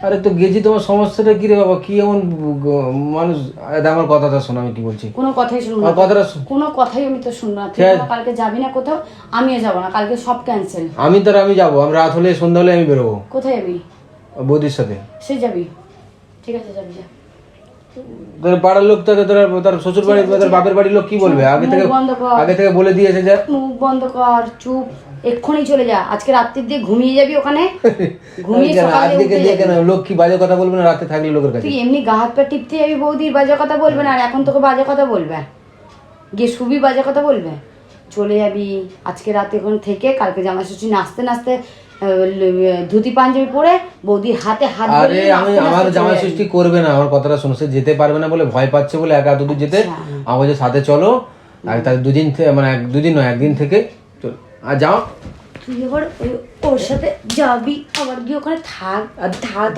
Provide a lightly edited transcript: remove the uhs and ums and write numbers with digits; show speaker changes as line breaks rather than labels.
আরে তো গেছি, তোমার সমস্যাটা কি রে বাবা? কি এমন মানুষ? আমার কথাটা শোনো, আমি কি বলছি।
কোনো কথাই শুনবো না,
কথাটা
কোনো কথাই আমি তো শুনবো না। তুই কালকে যাবি না কোথাও, আমিও যাবো না, কালকে সব ক্যান্সেল।
আমি যাবো, আমি রাত হলে সন্ধ্যা হলে আমি বেরোবো।
কোথায় যাবি?
বৌদির সাথে।
সে যাবি, ঠিক আছে যাবি, যা।
তোর পাড়ার লোক তাদের তার শ্বশুর বাড়ি, তাদের বাপের বাড়ির লোক কি বলবে? আগে থেকে বলে দিয়েছে যে
মুখ বন্ধ কর, চুপ, এক্ষুনি চলে যা। আজকে রাত্রির দিয়ে ঘুমিয়ে যাবি ওখানে, ঘুমিয়ে সকালে উঠে যাবি।
লোক কি বাজে কথা বলবে না রাতে থাকলে লোকের কাছে?
তুই এমনি গা হাত পা টিপতে যাবি, বৌদির বাজে কথা বলবে না, আর এখন তোকে বাজে কথা বলবে, গিয়ে শুবি বাজে কথা বলবে, চলে যাবি। আজকে রাতে ওখানে থেকে কালকে জামা ষষ্ঠী নাচতে নাচতে ধুতি পাঞ্জাবি পরে বৌদির হাতে হাত
আরে আমি আমার জামাই ষষ্ঠী করবে না, আমার কথাটা শোনো। সে যেতে পারবে না বলে ভয় পাচ্ছে বলে একা দুদিন যেতে আমার সাথে চলো। আর তাহলে দুদিন মানে দুদিন নয়, একদিন থেকে আর যাও।
তুই এবার ওর সাথে যাবি, আবার গিয়ে ওখানে থাক আর থাক।